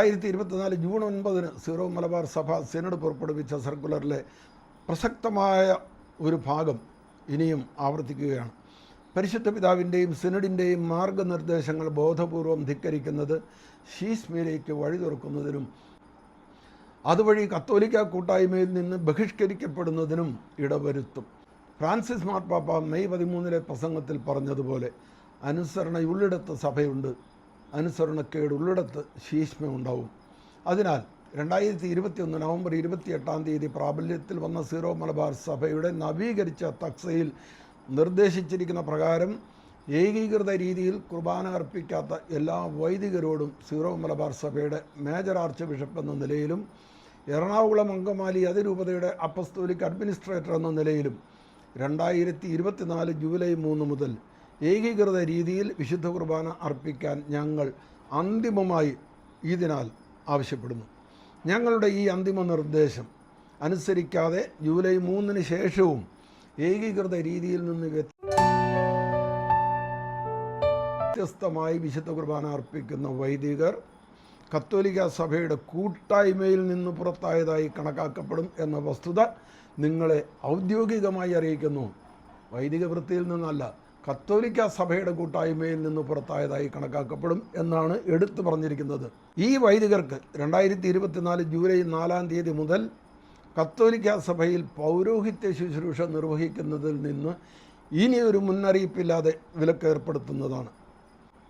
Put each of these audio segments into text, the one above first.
2024 June 9 zero Malabar സഭ synod പുറപ്പെടുവിച്ച സർക്കുലറിലെ പ്രസക്തമായ ഒരു ഭാഗം ഇനിയും ആവർത്തിക്കുകയാണ്. പരിശുദ്ധ പിതാവിൻ്റെയും സിനഡിൻ്റെയും മാർഗനിർദ്ദേശങ്ങൾ ബോധപൂർവം ധിക്കരിക്കുന്നത് ശീസ്മയിലേക്ക് വഴി തുറക്കുന്നതിനും അതുവഴി കത്തോലിക്ക കൂട്ടായ്മയിൽ നിന്ന് ബഹിഷ്കരിക്കപ്പെടുന്നതിനും ഇടവരുത്തും. ഫ്രാൻസിസ് മാർപ്പാപ്പ മെയ് 13 പ്രസംഗത്തിൽ പറഞ്ഞതുപോലെ അനുസരണയുള്ളിടത്ത് സഭയുണ്ട്, അനുസരണക്കേട് ഉള്ളിടത്ത് ശീഷ്മ ഉണ്ടാവും. അതിനാൽ 2021 നവംബർ 28 പ്രാബല്യത്തിൽ വന്ന സീറോ മലബാർ സഭയുടെ നവീകരിച്ച തക്സയിൽ നിർദ്ദേശിച്ചിരിക്കുന്ന പ്രകാരം ഏകീകൃത രീതിയിൽ കുർബാന അർപ്പിക്കാത്ത എല്ലാ വൈദികരോടും സീറോ മലബാർ സഭയുടെ മേജർ ആർച്ച് ബിഷപ്പ് എന്ന നിലയിലും എറണാകുളം അങ്കമാലി അതിരൂപതയുടെ അപ്പസ്തോലിക് അഡ്മിനിസ്ട്രേറ്റർ എന്ന നിലയിലും 2024 ജൂലൈ 3 മുതൽ ഏകീകൃത രീതിയിൽ വിശുദ്ധ കുർബാന അർപ്പിക്കാൻ ഞങ്ങൾ അന്തിമമായി ഇതിനാൽ ആവശ്യപ്പെടുന്നു. ഞങ്ങളുടെ ഈ അന്തിമ നിർദ്ദേശം അനുസരിക്കാതെ ജൂലൈ 3 ശേഷവും ഏകീകൃത രീതിയിൽ നിന്ന് വ്യത്യസ്തമായി വിശുദ്ധ കുർബാന അർപ്പിക്കുന്ന വൈദികർ കത്തോലിക്ക സഭയുടെ കൂട്ടായ്മയിൽ നിന്ന് പുറത്തായതായി കണക്കാക്കപ്പെടും എന്ന വസ്തുത നിങ്ങളെ ഔദ്യോഗികമായി അറിയിക്കുന്നു. വൈദിക വൃത്തിയിൽ നിന്നല്ല, കത്തോലിക്ക സഭയുടെ കൂട്ടായ്മയിൽ നിന്ന് പുറത്തായതായി കണക്കാക്കപ്പെടും എന്നാണ് എടുത്തു പറഞ്ഞിരിക്കുന്നത്. ഈ വൈദികർക്ക് 2024 ജൂലൈ 4 മുതൽ കത്തോലിക്ക സഭയിൽ പൗരോഹിത്യ ശുശ്രൂഷ നിർവഹിക്കുന്നതിൽ നിന്ന് ഇനിയൊരു മുന്നറിയിപ്പില്ലാതെ വിലക്കേർപ്പെടുത്തുന്നതാണ്.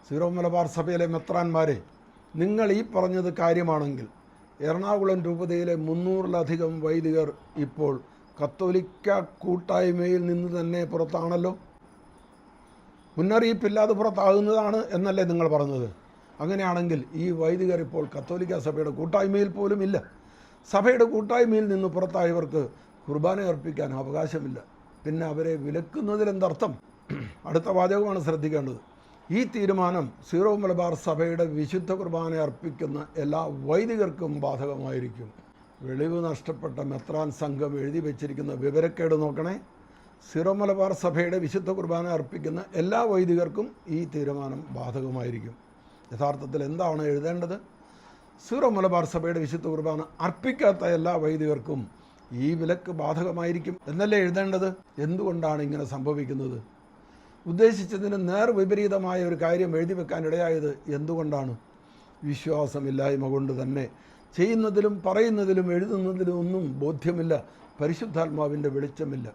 സീറോ മലബാർ സഭയിലെ മെത്രാന്മാരെ, നിങ്ങൾ ഈ പറഞ്ഞത് കാര്യമാണെങ്കിൽ എറണാകുളം രൂപതയിലെ 300-ലധികം വൈദികർ ഇപ്പോൾ കത്തോലിക്ക കൂട്ടായ്മയിൽ നിന്ന് തന്നെ പുറത്താണല്ലോ. മുന്നറിയിപ്പില്ലാതെ പുറത്താകുന്നതാണ് എന്നല്ലേ നിങ്ങൾ പറഞ്ഞത്? അങ്ങനെയാണെങ്കിൽ ഈ വൈദികർ ഇപ്പോൾ കത്തോലിക്ക സഭയുടെ കൂട്ടായ്മയിൽ പോലും ഇല്ല. സഭയുടെ കൂട്ടായ്മയിൽ നിന്ന് പുറത്തായവർക്ക് കുർബാന അർപ്പിക്കാൻ അവകാശമില്ല. പിന്നെ അവരെ വിലക്കുന്നതിലെന്തർത്ഥം? അടുത്ത വാചകമാണ് ശ്രദ്ധിക്കേണ്ടത്. ഈ തീരുമാനം സീറോ മലബാർ സഭയുടെ വിശുദ്ധ കുർബാന അർപ്പിക്കുന്ന എല്ലാ വൈദികർക്കും ബാധകമായിരിക്കും. വെളിവ് നഷ്ടപ്പെട്ട മെത്രാൻ സംഘം എഴുതി വച്ചിരിക്കുന്ന വിവരക്കേട് നോക്കണേ. സീറോ മലബാർ സഭയുടെ വിശുദ്ധ കുർബാന അർപ്പിക്കുന്ന എല്ലാ വൈദികർക്കും ഈ തീരുമാനം ബാധകമായിരിക്കും. യഥാർത്ഥത്തിൽ എന്താണ് എഴുതേണ്ടത്? സീറോ മലബാർ സഭയുടെ വിശുദ്ധ കുർബാന അർപ്പിക്കാത്ത എല്ലാ വൈദികർക്കും ഈ വിലക്ക് ബാധകമായിരിക്കും എന്നല്ലേ എഴുതേണ്ടത്? എന്തുകൊണ്ടാണ് ഇങ്ങനെ സംഭവിക്കുന്നത്? ഉദ്ദേശിച്ചതിന് നേർവിപരീതമായ ഒരു കാര്യം എഴുതി വെക്കാനിടയായത് എന്തുകൊണ്ടാണ്? വിശ്വാസമില്ലായ്മ കൊണ്ട് തന്നെ. ചെയ്യുന്നതിലും പറയുന്നതിലും എഴുതുന്നതിലും ഒന്നും ബോധ്യമില്ല, പരിശുദ്ധാത്മാവിൻ്റെ വെളിച്ചമില്ല.